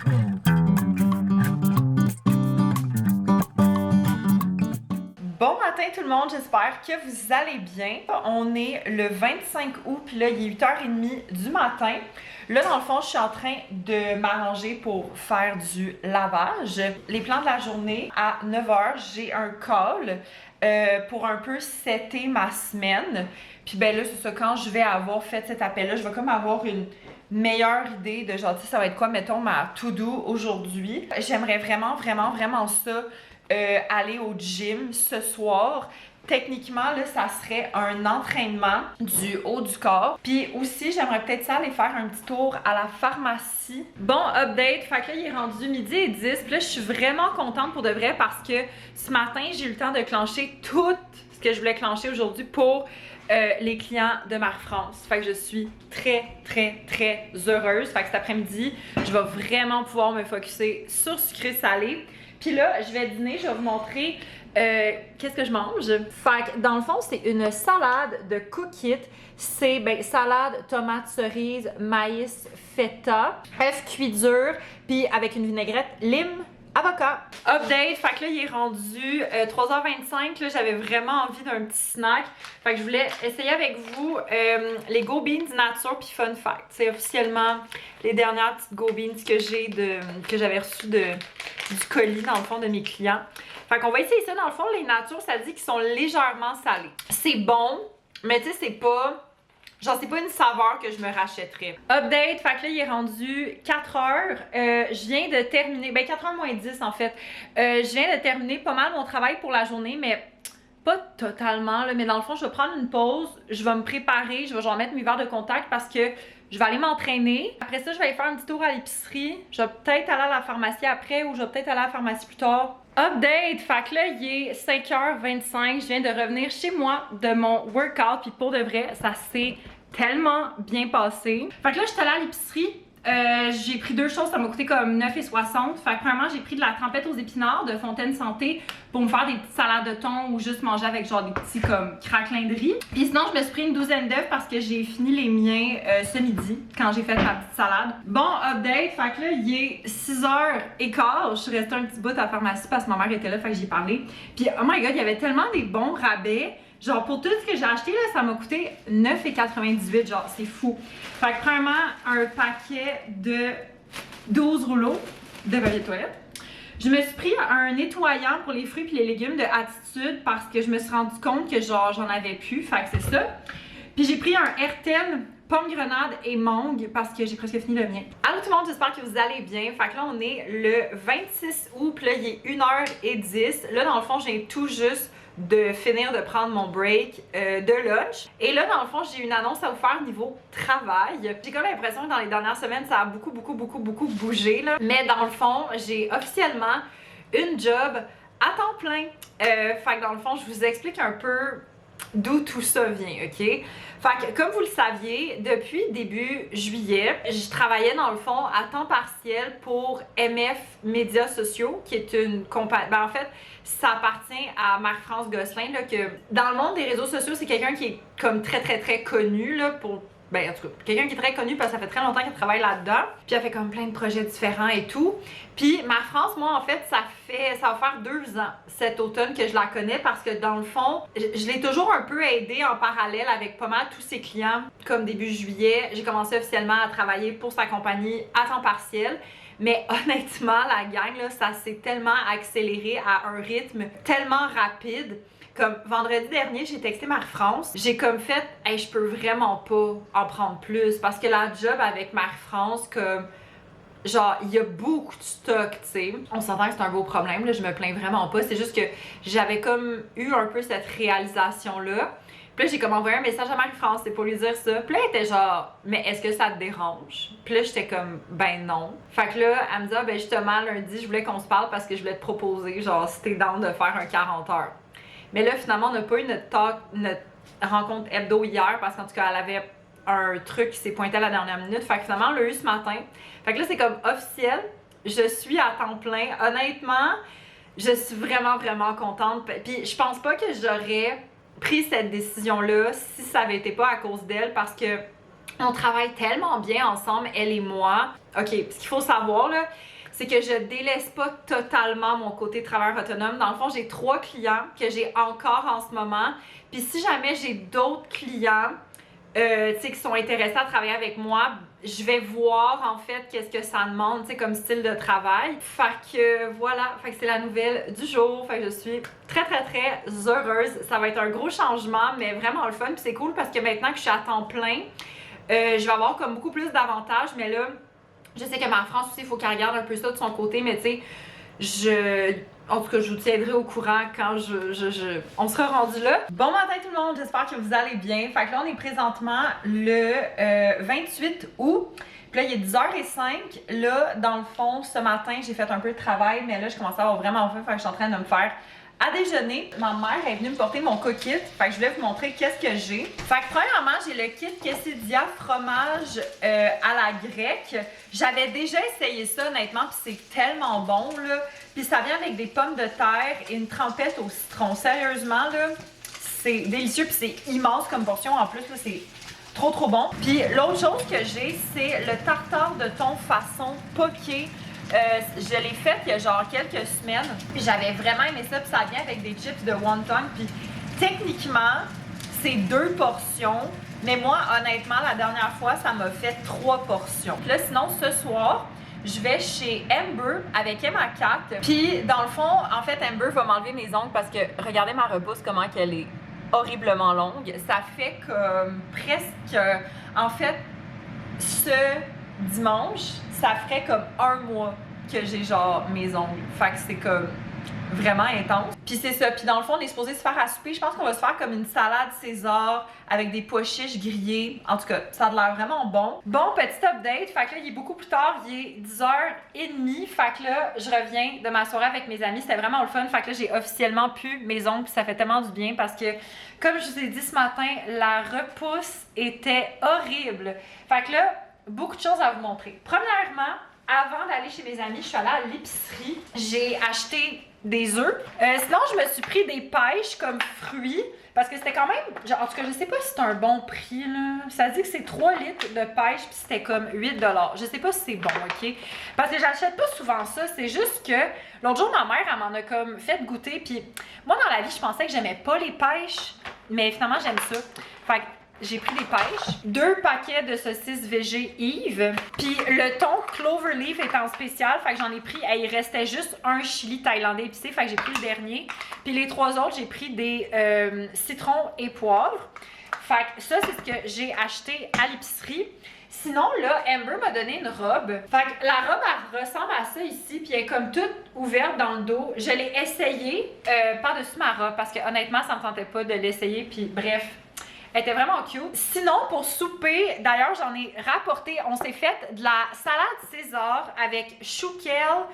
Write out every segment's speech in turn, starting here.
Bon matin tout le monde, j'espère que vous allez bien. On est le 25 août, puis là il est 8h30 du matin. Là dans le fond, je suis en train de m'arranger pour faire du lavage. Les plans de la journée, à 9h, j'ai un call pour un peu setter ma semaine. Puis ben là, c'est ça, quand je vais avoir fait cet appel-là, je vais comme avoir une meilleure idée de genre, tu sais, ça va être quoi, mettons, ma to-do aujourd'hui. J'aimerais vraiment ça. Aller au gym ce soir. Techniquement, là, ça serait un entraînement du haut du corps. Puis aussi, j'aimerais peut-être ça aller faire un petit tour à la pharmacie. Bon, update, fait que là, il est rendu 12h10. Puis là, je suis vraiment contente pour de vrai parce que ce matin, j'ai eu le temps de clencher tout ce que je voulais clencher aujourd'hui pour les clients de Marc France. Fait que je suis très heureuse. Fait que cet après-midi, je vais vraiment pouvoir me focusser sur sucré salé. Puis là, je vais dîner, je vais vous montrer qu'est-ce que je mange. Fait que dans le fond, c'est une salade de Cook It. C'est salade, tomate cerise, maïs, feta, œuf cuit dur, puis avec une vinaigrette, lime, avocat. Update, fait que là, il est rendu 3h25. Là, j'avais vraiment envie d'un petit snack. Fait que je voulais essayer avec vous les Go Beans Nature puis Fun Fact. C'est officiellement les dernières petites Go Beans que j'avais reçues du colis, dans le fond, de mes clients. Fait qu'on va essayer ça. Dans le fond, les Nature, ça dit qu'ils sont légèrement salés. C'est bon, mais tu sais, c'est pas... Genre, c'est pas une saveur que je me rachèterais. Update, fait que là, il est rendu 4h. Je viens de terminer, 4h moins 10 en fait. Je viens de terminer pas mal mon travail pour la journée, mais pas totalement, là. Mais dans le fond, je vais prendre une pause, je vais me préparer, je vais genre mettre mes verres de contact parce que je vais aller m'entraîner. Après ça, je vais aller faire un petit tour à l'épicerie. Je vais peut-être aller à la pharmacie après ou je vais peut-être aller à la pharmacie plus tard. Update! Fait que là, il est 5h25. Je viens de revenir chez moi de mon workout. Puis pour de vrai, ça s'est tellement bien passé. Fait que là, je suis allée à l'épicerie. J'ai pris deux choses, ça m'a coûté comme 9,60. Fait que premièrement, j'ai pris de la trempette aux épinards de Fontaine Santé pour me faire des petites salades de thon ou juste manger avec genre des petits comme craquelins de riz. Puis sinon, je me suis pris une douzaine d'œufs parce que j'ai fini les miens ce midi quand j'ai fait ma petite salade. Bon, update, fait que là, il est 6h15. Je suis restée un petit bout à la pharmacie parce que ma mère était là, fait que j'ai parlé. Puis oh my god, il y avait tellement des bons rabais. Genre, pour tout ce que j'ai acheté, là, ça m'a coûté 9,98$. Genre, c'est fou. Fait que, premièrement, un paquet de 12 rouleaux de papier de toilette. Je me suis pris un nettoyant pour les fruits et les légumes de Attitude parce que je me suis rendu compte que, genre, j'en avais plus. Fait que c'est ça. Puis j'ai pris un Hertel pomme grenade et mangue parce que j'ai presque fini le mien. Allô tout le monde, j'espère que vous allez bien. Fait que là, on est le 26 août. Puis là, il est 1h10. Là, dans le fond, j'ai tout juste de finir de prendre mon break de lunch. Et là, dans le fond, j'ai une annonce à vous faire niveau travail. J'ai comme l'impression que dans les dernières semaines, ça a beaucoup bougé, là. Mais dans le fond, j'ai officiellement une job à temps plein. Fait que dans le fond, je vous explique un peu d'où tout ça vient, ok? Fait que, comme vous le saviez, depuis début juillet, je travaillais dans le fond à temps partiel pour MF Médias Sociaux, qui est une compagnie. En fait, ça appartient à Marc France Gosselin, là, que dans le monde des réseaux sociaux, c'est quelqu'un qui est comme très connu, là, pour. En tout cas, quelqu'un qui est très connu parce que ça fait très longtemps qu'elle travaille là-dedans. Puis elle fait comme plein de projets différents et tout. Puis Marc France, moi, en fait, ça va faire 2 ans cet automne que je la connais parce que dans le fond, je l'ai toujours un peu aidée en parallèle avec pas mal tous ses clients. Comme début juillet, j'ai commencé officiellement à travailler pour sa compagnie à temps partiel. Mais honnêtement, la gang, là, ça s'est tellement accéléré à un rythme tellement rapide. Comme vendredi dernier, j'ai texté Marc France. J'ai comme fait, hey, je peux vraiment pas en prendre plus parce que la job avec Marc France, comme genre, il y a beaucoup de stock, tu sais. On s'entend que c'est un beau problème, là, je me plains vraiment pas. C'est juste que j'avais comme eu un peu cette réalisation-là. Puis là, j'ai comme envoyé un message à Marc France, c'est pour lui dire ça. Puis là, elle était genre, mais est-ce que ça te dérange? Puis là, j'étais comme, ben non. Fait que là, elle me dit, ah, ben justement, lundi, je voulais qu'on se parle parce que je voulais te proposer, genre, si t'es down de faire un 40 heures. Mais là, finalement, on n'a pas eu notre rencontre hebdo hier parce qu'en tout cas, elle avait un truc qui s'est pointé à la dernière minute. Fait que finalement, on l'a eu ce matin. Fait que là, c'est comme officiel. Je suis à temps plein. Honnêtement, je suis vraiment contente. Puis je pense pas que j'aurais pris cette décision-là si ça avait été pas à cause d'elle parce que On travaille tellement bien ensemble, elle et moi. OK, ce qu'il faut savoir, là, c'est que je délaisse pas totalement mon côté travailleur autonome. Dans le fond, j'ai 3 clients que j'ai encore en ce moment. Puis si jamais j'ai d'autres clients qui sont intéressés à travailler avec moi, je vais voir en fait qu'est-ce que ça demande comme style de travail. Fait que voilà, fait que c'est la nouvelle du jour. Fait que je suis très heureuse. Ça va être un gros changement, mais vraiment le fun. Puis c'est cool parce que maintenant que je suis à temps plein, je vais avoir comme beaucoup plus d'avantages. Mais là, je sais que ma France aussi, il faut qu'elle regarde un peu ça de son côté, mais tu sais, en tout cas, je vous tiendrai au courant quand on sera rendu là. Bon matin tout le monde, j'espère que vous allez bien. Fait que là, on est présentement le 28 août. Puis là, il est 10h05. Là, dans le fond, ce matin, j'ai fait un peu de travail, mais là, je commence à avoir vraiment faim. Fait que je suis en train de me faire à déjeuner. Ma mère est venue me porter mon coquille. Fait que je voulais vous montrer qu'est-ce que j'ai. Fait que premièrement, j'ai le kit quesadilla fromage à la grecque. J'avais déjà essayé ça honnêtement, puis c'est tellement bon là. Puis ça vient avec des pommes de terre et une trempette au citron. Sérieusement là, c'est délicieux puis c'est immense comme portion en plus là, c'est trop bon. Puis l'autre chose que j'ai, c'est le tartare de thon façon poké. Je l'ai fait il y a genre quelques semaines, puis j'avais vraiment aimé ça, puis ça vient avec des chips de wonton, puis techniquement, c'est 2 portions, mais moi, honnêtement, la dernière fois, ça m'a fait 3 portions. Puis là, sinon, ce soir, je vais chez Amber avec Emma Cat, puis dans le fond, en fait, Amber va m'enlever mes ongles parce que, regardez ma repousse, comment qu'elle est horriblement longue. Ça fait comme presque, en fait, ce dimanche, ça ferait comme 1 mois que j'ai genre mes ongles. Fait que c'est comme vraiment intense. Puis c'est ça. Puis dans le fond, on est supposé se faire à souper. Je pense qu'on va se faire comme une salade César avec des pois chiches grillés. En tout cas, ça a l'air vraiment bon. Bon, petit update. Fait que là, il est beaucoup plus tard. Il est 10h30. Fait que là, je reviens de ma soirée avec mes amis. C'était vraiment le fun. Fait que là, j'ai officiellement pu mes ongles. Puis ça fait tellement du bien parce que, comme je vous ai dit ce matin, la repousse était horrible. Fait que là, beaucoup de choses à vous montrer. Premièrement, avant d'aller chez mes amis, je suis allée à l'épicerie. J'ai acheté des œufs. Sinon, je me suis pris des pêches comme fruits. Parce que c'était quand même... en tout cas, je sais pas si c'est un bon prix, là. Ça dit que c'est 3 litres de pêche, puis c'était comme 8 $. Je sais pas si c'est bon, OK? Parce que j'achète pas souvent ça. C'est juste que l'autre jour, ma mère, elle m'en a comme fait goûter. Puis moi, dans la vie, je pensais que j'aimais pas les pêches. Mais finalement, j'aime ça. Fait que j'ai pris des pêches, 2 paquets de saucisses végé Yves, puis le thon Cloverleaf est en spécial, fait que j'en ai pris, il restait juste un chili thaïlandais épicé, fait que j'ai pris le dernier, puis les 3 autres, j'ai pris des citrons et poivres. Fait que ça, c'est ce que j'ai acheté à l'épicerie. Sinon, là, Amber m'a donné une robe. Fait que la robe, elle ressemble à ça ici, puis elle est comme toute ouverte dans le dos. Je l'ai essayée par-dessus ma robe, parce que honnêtement, ça me tentait pas de l'essayer, puis bref. Elle était vraiment cute. Sinon, pour souper, d'ailleurs, j'en ai rapporté. On s'est fait de la salade César avec chou-kale,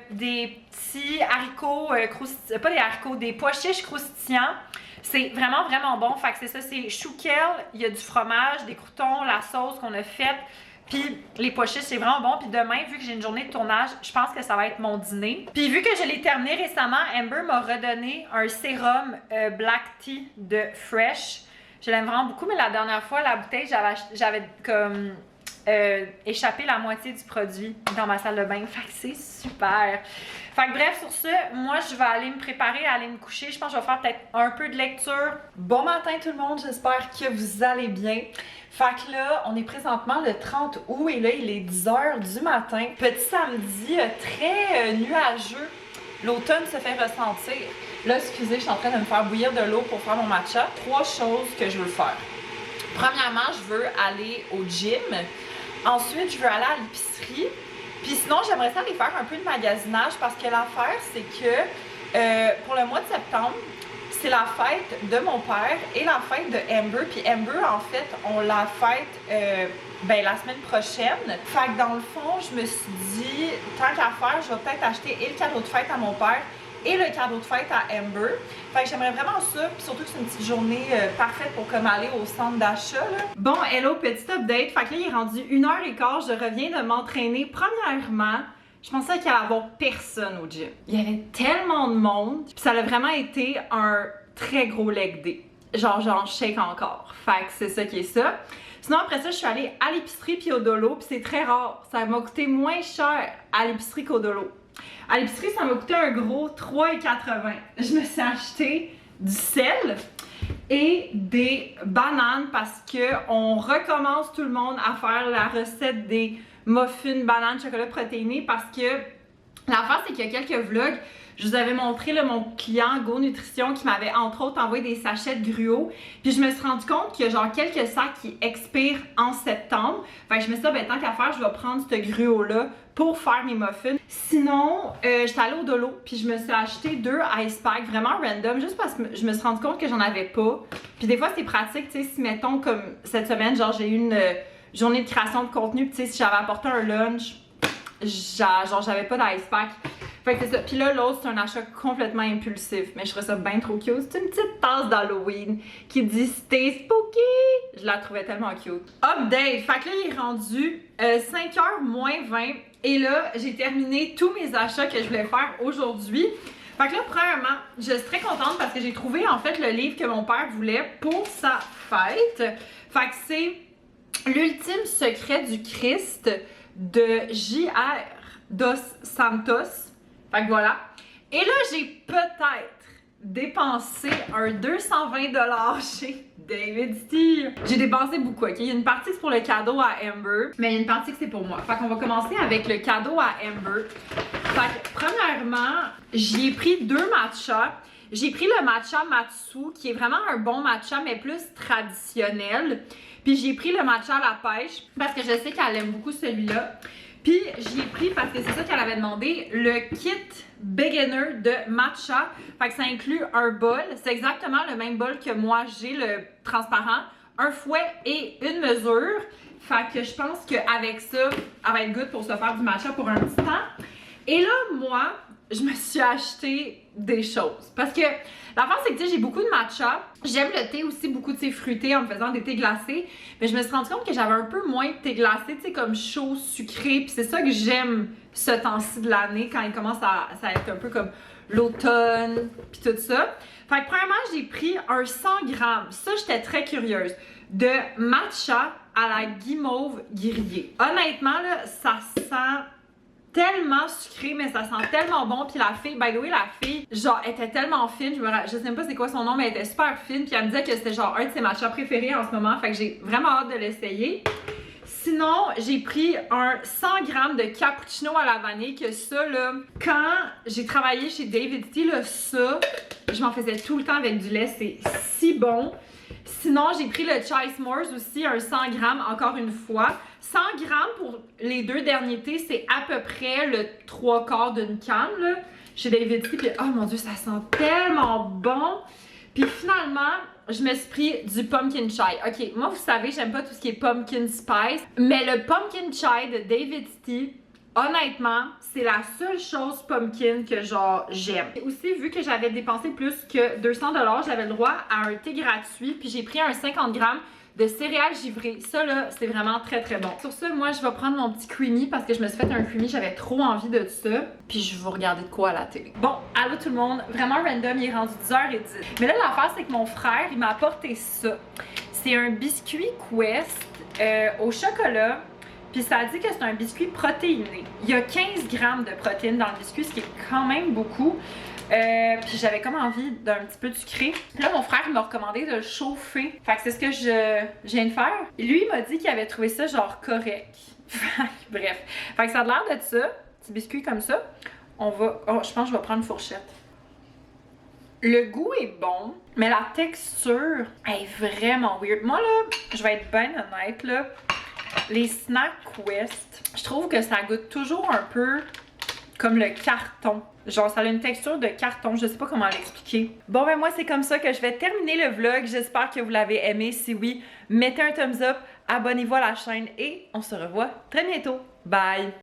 des petits haricots croustillants, pas des haricots, des pois chiches croustillants. C'est vraiment bon. Fait que c'est ça, c'est chou-kale, il y a du fromage, des croûtons, la sauce qu'on a faite. Puis les pois chiches, c'est vraiment bon. Puis demain, vu que j'ai une journée de tournage, je pense que ça va être mon dîner. Puis vu que je l'ai terminé récemment, Amber m'a redonné un sérum Black Tea de Fresh. Je l'aime vraiment beaucoup, mais la dernière fois, la bouteille, j'avais comme échappé la moitié du produit dans ma salle de bain. Fait que c'est super. Fait que bref, sur ce, moi, je vais aller me préparer à aller me coucher. Je pense que je vais faire peut-être un peu de lecture. Bon matin tout le monde, j'espère que vous allez bien. Fait que là, on est présentement le 30 août et là, il est 10h du matin. Petit samedi très nuageux. L'automne se fait ressentir. Là, excusez, je suis en train de me faire bouillir de l'eau pour faire mon matcha. 3 choses que je veux faire. Premièrement, je veux aller au gym. Ensuite, je veux aller à l'épicerie. Puis sinon, j'aimerais ça aller faire un peu de magasinage parce que l'affaire, c'est que pour le mois de septembre, c'est la fête de mon père et la fête de Amber. Puis Amber, en fait, on la fête la semaine prochaine. Fait que dans le fond, je me suis dit, tant qu'à faire, je vais peut-être acheter et le cadeau de fête à mon père et le cadeau de fête à Amber. Fait que j'aimerais vraiment ça, puis surtout que c'est une petite journée parfaite pour comme aller au centre d'achat. Bon, hello, petit update. Fait que là, il est rendu 1h15, je reviens de m'entraîner. Premièrement, je pensais qu'il y allait avoir personne au gym. Il y avait tellement de monde, puis ça a vraiment été un très gros leg day. Genre, j'en shake encore. Fait que c'est ça qui est ça. Sinon, après ça, je suis allée à l'épicerie puis au Dolo, puis c'est très rare. Ça m'a coûté moins cher à l'épicerie qu'au Dolo. À l'épicerie, ça m'a coûté un gros 3,80. Je me suis acheté du sel et des bananes parce que on recommence tout le monde à faire la recette des muffins bananes chocolat protéiné parce que l'affaire, c'est qu'il y a quelques vlogs, je vous avais montré là, mon client Go Nutrition qui m'avait entre autres envoyé des sachets de gruau. Puis je me suis rendu compte qu'il y a genre quelques sacs qui expirent en septembre. Fait que je me suis dit, ben, tant qu'à faire, je vais prendre ce gruau-là pour faire mes muffins. Sinon, j'étais allée au Dolo, puis je me suis acheté 2 ice packs vraiment random, juste parce que je me suis rendu compte que j'en avais pas. Puis des fois, c'est pratique, tu sais, si mettons comme cette semaine, genre j'ai eu une journée de création de contenu, puis tu sais, si j'avais apporté un lunch, genre j'avais pas d'ice pack. Fait que c'est ça. Puis là, l'autre, c'est un achat complètement impulsif. Mais je trouvais ça bien trop cute. C'est une petite tasse d'Halloween qui dit Stay spooky. Je la trouvais tellement cute. Update. Fait que là, il est rendu 5h moins 20. Et là, j'ai terminé tous mes achats que je voulais faire aujourd'hui. Fait que là, premièrement, je suis très contente parce que j'ai trouvé en fait le livre que mon père voulait pour sa fête. Fait que c'est L'ultime secret du Christ de J.R. dos Santos. Fait que voilà. Et là, j'ai peut-être dépensé un 220$ chez David Steele. J'ai dépensé beaucoup, ok? Il y a une partie que c'est pour le cadeau à Amber, mais il y a une partie que c'est pour moi. Fait qu'on va commencer avec le cadeau à Amber. Fait que, premièrement, j'y ai pris 2 matchas. J'ai pris le matcha Matsu, qui est vraiment un bon matcha, mais plus traditionnel. Puis j'ai pris le matcha à la pêche, parce que je sais qu'elle aime beaucoup celui-là. Puis j'y ai pris, parce que c'est ça qu'elle avait demandé, le kit beginner de matcha. Fait que ça inclut un bol. C'est exactement le même bol que moi j'ai, le transparent. Un fouet et une mesure. Fait que je pense qu'avec ça, elle va être good pour se faire du matcha pour un petit temps. Et là, moi, je me suis acheté des choses. Parce que l'affaire, c'est que tu sais, j'ai beaucoup de matcha. J'aime le thé aussi, beaucoup de thé fruité en me faisant des thés glacés. Mais je me suis rendu compte que j'avais un peu moins de thé glacé, tu sais, comme chaud, sucré. Puis c'est ça que j'aime ce temps-ci de l'année, quand il commence à être un peu comme l'automne, puis tout ça. Fait que premièrement, j'ai pris un 100 grammes. Ça, j'étais très curieuse. De matcha à la guimauve grillée. Honnêtement, là, ça sent tellement sucré, mais ça sent tellement bon. Puis la fille, by the way, la fille, genre, était tellement fine. Je sais même pas c'est quoi son nom, mais elle était super fine. Puis elle me disait que c'était genre un de ses matchas préférés en ce moment. Fait que j'ai vraiment hâte de l'essayer. Sinon, j'ai pris un 100 grammes de cappuccino à la vanille. Que ça, là, quand j'ai travaillé chez David Steele, là, ça, je m'en faisais tout le temps avec du lait. C'est si bon. Sinon, j'ai pris le Chai S'mores aussi, un 100 grammes, encore une fois. 100 grammes pour les 2 derniers thés, c'est à peu près le 3/4 d'une canne, là, chez David Steele. Puis, oh mon Dieu, ça sent tellement bon! Puis finalement, je me suis pris du pumpkin chai. Ok, moi, vous savez, j'aime pas tout ce qui est pumpkin spice, mais le pumpkin chai de David Steele, honnêtement, c'est la seule chose pumpkin que genre j'aime. Aussi, vu que j'avais dépensé plus que 200$, j'avais le droit à un thé gratuit. Puis j'ai pris un 50 grammes de céréales givrées. Ça là, c'est vraiment très très bon. Sur ça, moi je vais prendre mon petit creamy parce que je me suis fait un creamy, j'avais trop envie de ça. Puis je vais regarder de quoi à la télé. Bon, allô tout le monde, vraiment random, il est rendu 10h10. Mais là l'affaire c'est que mon frère, il m'a apporté ça. C'est un biscuit Quest au chocolat. Puis ça dit que c'est un biscuit protéiné. Il y a 15 grammes de protéines dans le biscuit, ce qui est quand même beaucoup. Puis j'avais comme envie d'un petit peu de sucré. Puis là, mon frère m'a recommandé de le chauffer. Fait que c'est ce que je viens de faire. Et lui, il m'a dit qu'il avait trouvé ça genre correct. Bref. Fait que ça a l'air de ça. Petit biscuit comme ça. On va... Oh, je pense que je vais prendre une fourchette. Le goût est bon, mais la texture est vraiment weird. Moi, là, je vais être bien honnête, là. Les Snack Quest, je trouve que ça goûte toujours un peu comme le carton. Genre, ça a une texture de carton, je sais pas comment l'expliquer. Bon, ben moi, c'est comme ça que je vais terminer le vlog. J'espère que vous l'avez aimé. Si oui, mettez un thumbs up, abonnez-vous à la chaîne et on se revoit très bientôt. Bye!